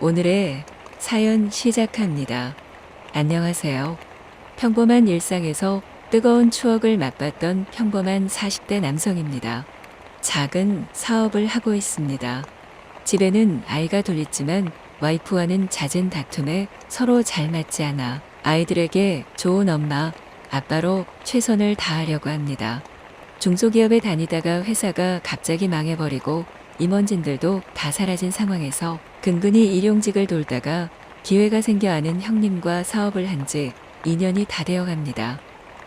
오늘의 사연 시작합니다. 안녕하세요. 평범한 일상에서 뜨거운 추억을 맛봤던 평범한 40대 남성입니다. 작은 사업을 하고 있습니다. 집에는 아이가 둘 있지만 와이프와는 잦은 다툼에 서로 잘 맞지 않아 아이들에게 좋은 엄마, 아빠로 최선을 다하려고 합니다. 중소기업에 다니다가 회사가 갑자기 망해버리고 임원진들도 다 사라진 상황에서 근근히 일용직을 돌다가 기회가 생겨 아는 형님과 사업을 한 지 2년이 다 되어 갑니다.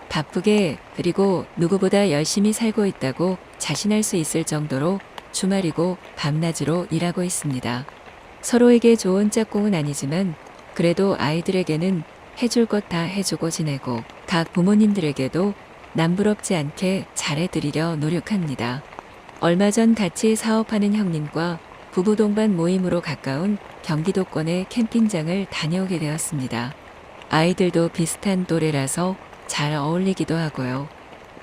바쁘게 그리고 누구보다 열심히 살고 있다고 자신할 수 있을 정도로 주말이고 밤낮으로 일하고 있습니다. 서로에게 좋은 짝꿍은 아니지만 그래도 아이들에게는 해줄 것 다 해주고 지내고 각 부모님들에게도 남부럽지 않게 잘해드리려 노력합니다. 얼마 전 같이 사업하는 형님과 부부 동반 모임으로 가까운 경기도권의 캠핑장을 다녀오게 되었습니다. 아이들도 비슷한 또래라서 잘 어울리기도 하고요.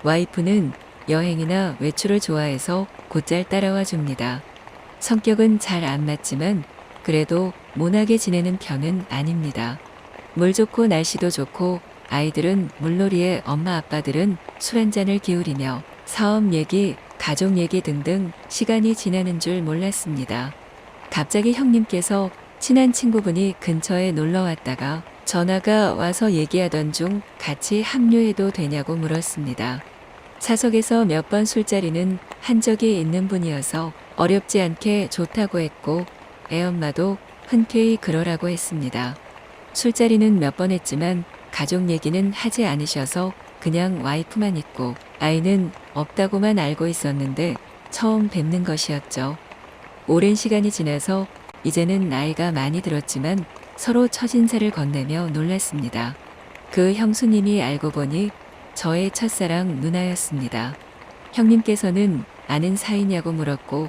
와이프는 여행이나 외출을 좋아해서 곧잘 따라와 줍니다. 성격은 잘 안 맞지만 그래도 모나게 지내는 편은 아닙니다. 물 좋고 날씨도 좋고 아이들은 물놀이에 엄마 아빠들은 술 한잔을 기울이며 사업 얘기, 가족 얘기 등등 시간이 지나는 줄 몰랐습니다. 갑자기 형님께서 친한 친구분이 근처에 놀러 왔다가 전화가 와서 얘기하던 중 같이 합류해도 되냐고 물었습니다. 사석에서 몇 번 술자리는 한 적이 있는 분이어서 어렵지 않게 좋다고 했고 애엄마도 흔쾌히 그러라고 했습니다. 술자리는 몇 번 했지만 가족 얘기는 하지 않으셔서 그냥 와이프만 있고 아이는 없다고만 알고 있었는데 처음 뵙는 것이었죠. 오랜 시간이 지나서 이제는 나이가 많이 들었지만 서로 첫인사를 건네며 놀랐습니다. 그 형수님이 알고 보니 저의 첫사랑 누나였습니다. 형님께서는 아는 사이냐고 물었고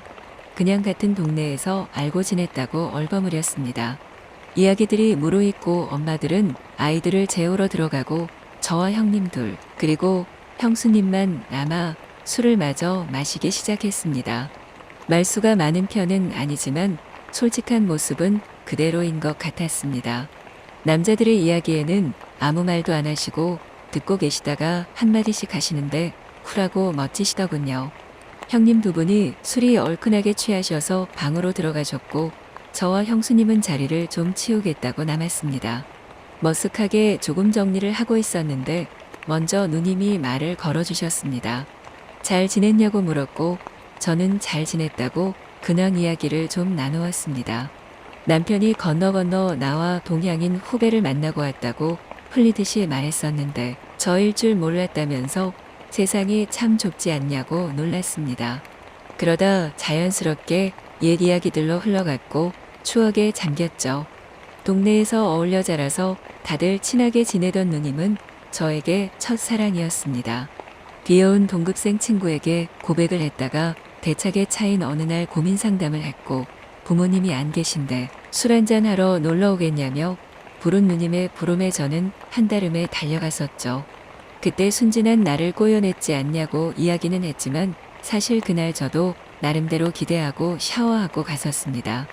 그냥 같은 동네에서 알고 지냈다고 얼버무렸습니다. 이야기들이 무르익고 엄마들은 아이들을 재우러 들어가고 저와 형님 둘 그리고 형수님만 남아 술을 마저 마시기 시작했습니다. 말수가 많은 편은 아니지만 솔직한 모습은 그대로인 것 같았습니다. 남자들의 이야기에는 아무 말도 안 하시고 듣고 계시다가 한마디씩 하시는데 쿨하고 멋지시더군요. 형님 두 분이 술이 얼큰하게 취하셔서 방으로 들어가셨고 저와 형수님은 자리를 좀 치우겠다고 남았습니다. 머쓱하게 조금 정리를 하고 있었는데 먼저 누님이 말을 걸어주셨습니다. 잘 지냈냐고 물었고 저는 잘 지냈다고 근황 이야기를 좀 나누었습니다. 남편이 건너 나와 동양인 후배를 만나고 왔다고 흘리듯이 말했었는데 저일 줄 몰랐다면서 세상이 참 좁지 않냐고 놀랐습니다. 그러다 자연스럽게 옛 이야기들로 흘러갔고 추억에 잠겼죠. 동네에서 어울려 자라서 다들 친하게 지내던 누님은 저에게 첫사랑이었습니다. 귀여운 동급생 친구에게 고백을 했다가 대차게 차인 어느 날 고민 상담을 했고 부모님이 안 계신데 술 한잔 하러 놀러 오겠냐며 부른 누님의 부름에 저는 한달음에 달려갔었죠. 그때 순진한 나를 꼬여냈지 않냐고 이야기는 했지만 사실 그날 저도 나름대로 기대하고 샤워하고 갔었습니다.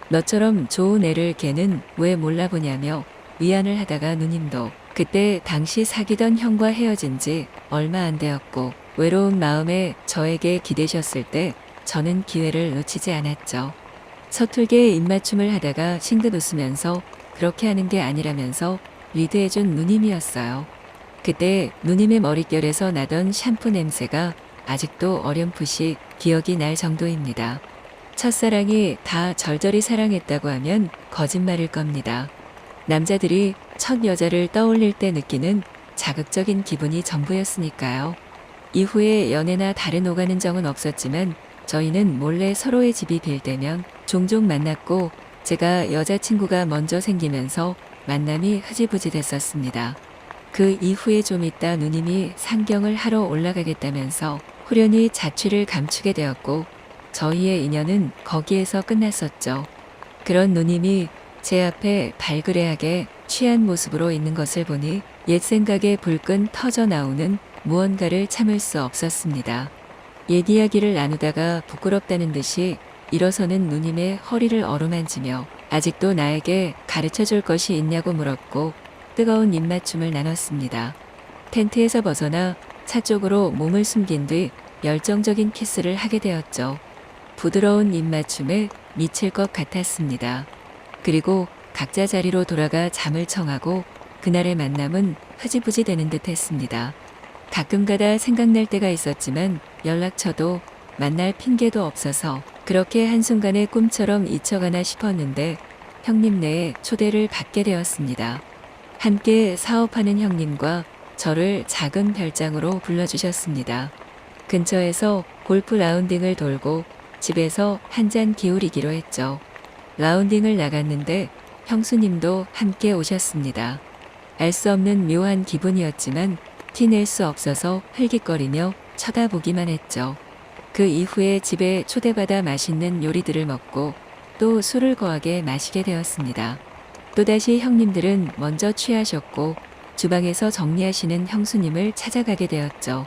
너처럼 좋은 애를 걔는 왜 몰라보냐며 위안을 하다가 누님도 그때 당시 사귀던 형과 헤어진 지 얼마 안 되었고 외로운 마음에 저에게 기대셨을 때 저는 기회를 놓치지 않았죠. 서툴게 입맞춤을 하다가 싱긋 웃으면서 그렇게 하는 게 아니라면서 리드해준 누님이었어요. 그때 누님의 머릿결에서 나던 샴푸 냄새가 아직도 어렴풋이 기억이 날 정도입니다. 첫사랑이 다 절절히 사랑했다고 하면 거짓말일 겁니다. 남자들이 첫 여자를 떠올릴 때 느끼는 자극적인 기분이 전부였으니까요. 이후에 연애나 다른 오가는 적은 없었지만 저희는 몰래 서로의 집이 빌 때면 종종 만났고 제가 여자친구가 먼저 생기면서 만남이 흐지부지 됐었습니다. 그 이후에 좀 있다 누님이 상경을 하러 올라가겠다면서 후련히 자취를 감추게 되었고 저희의 인연은 거기에서 끝났었죠. 그런 누님이 제 앞에 발그레하게 취한 모습으로 있는 것을 보니 옛 생각에 불끈 터져 나오는 무언가를 참을 수 없었습니다. 옛 이야기를 나누다가 부끄럽다는 듯이 일어서는 누님의 허리를 어루만지며 아직도 나에게 가르쳐 줄 것이 있냐고 물었고 뜨거운 입맞춤을 나눴습니다. 텐트에서 벗어나 차 쪽으로 몸을 숨긴 뒤 열정적인 키스를 하게 되었죠. 부드러운 입맞춤에 미칠 것 같았습니다. 그리고 각자 자리로 돌아가 잠을 청하고 그날의 만남은 흐지부지 되는 듯 했습니다. 가끔가다 생각날 때가 있었지만 연락처도 만날 핑계도 없어서 그렇게 한순간에 꿈처럼 잊혀가나 싶었는데 형님네의 초대를 받게 되었습니다. 함께 사업하는 형님과 저를 작은 별장으로 불러주셨습니다. 근처에서 골프 라운딩을 돌고 집에서 한 잔 기울이기로 했죠. 라운딩을 나갔는데 형수님도 함께 오셨습니다. 알 수 없는 묘한 기분이었지만 티낼 수 없어서 흘깃거리며 쳐다보기만 했죠. 그 이후에 집에 초대받아 맛있는 요리들을 먹고 또 술을 거하게 마시게 되었습니다. 또다시 형님들은 먼저 취하셨고 주방에서 정리하시는 형수님을 찾아가게 되었죠.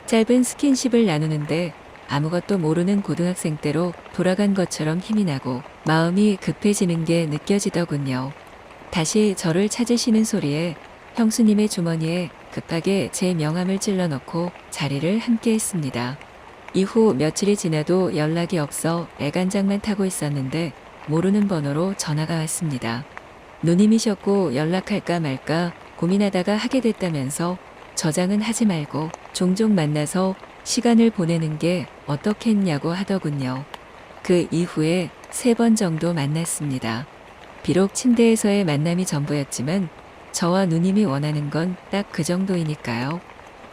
짧은 스킨십을 나누는데 아무것도 모르는 고등학생 때로 돌아간 것처럼 힘이 나고 마음이 급해지는 게 느껴지더군요. 다시 저를 찾으시는 소리에 형수님의 주머니에 급하게 제 명함을 찔러 넣고 자리를 함께 했습니다. 이후 며칠이 지나도 연락이 없어 애간장만 타고 있었는데 모르는 번호로 전화가 왔습니다. 누님이셨고 연락할까 말까 고민하다가 하게 됐다면서 저장은 하지 말고 종종 만나서 시간을 보내는 게 어떻겠냐고 하더군요. 그 이후에 3번 정도 만났습니다. 비록 침대에서의 만남이 전부였지만 저와 누님이 원하는 건 딱 그 정도이니까요.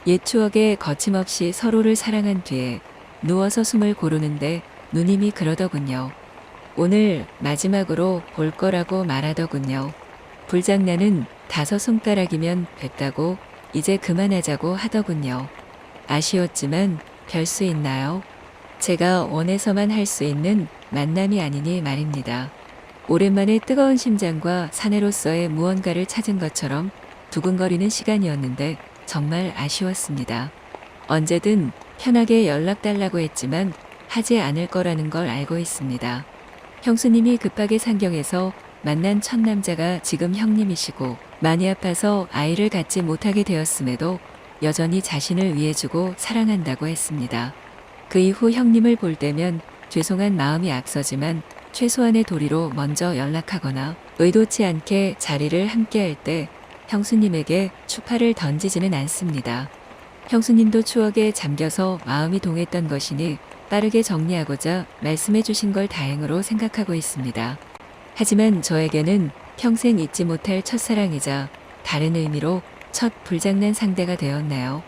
옛 추억에 거침없이 서로를 사랑한 뒤에 누워서 숨을 고르는데 누님이 그러더군요. 오늘 마지막으로 볼 거라고 말하더군요. 불장난은 5손가락이면 됐다고 이제 그만하자고 하더군요. 아쉬웠지만 별 수 있나요? 제가 원해서만 할 수 있는 만남이 아니니 말입니다. 오랜만에 뜨거운 심장과 사내로서의 무언가를 찾은 것처럼 두근거리는 시간이었는데 정말 아쉬웠습니다. 언제든 편하게 연락 달라고 했지만 하지 않을 거라는 걸 알고 있습니다. 형수님이 급하게 상경해서 만난 첫 남자가 지금 형님이시고 많이 아파서 아이를 갖지 못하게 되었음에도 여전히 자신을 위해주고 사랑한다고 했습니다. 그 이후 형님을 볼 때면 죄송한 마음이 앞서지만 최소한의 도리로 먼저 연락하거나 의도치 않게 자리를 함께할 때 형수님에게 추파를 던지지는 않습니다. 형수님도 추억에 잠겨서 마음이 동했던 것이니 빠르게 정리하고자 말씀해 주신 걸 다행으로 생각하고 있습니다. 하지만 저에게는 평생 잊지 못할 첫사랑이자 다른 의미로 첫 불장난 상대가 되었나요?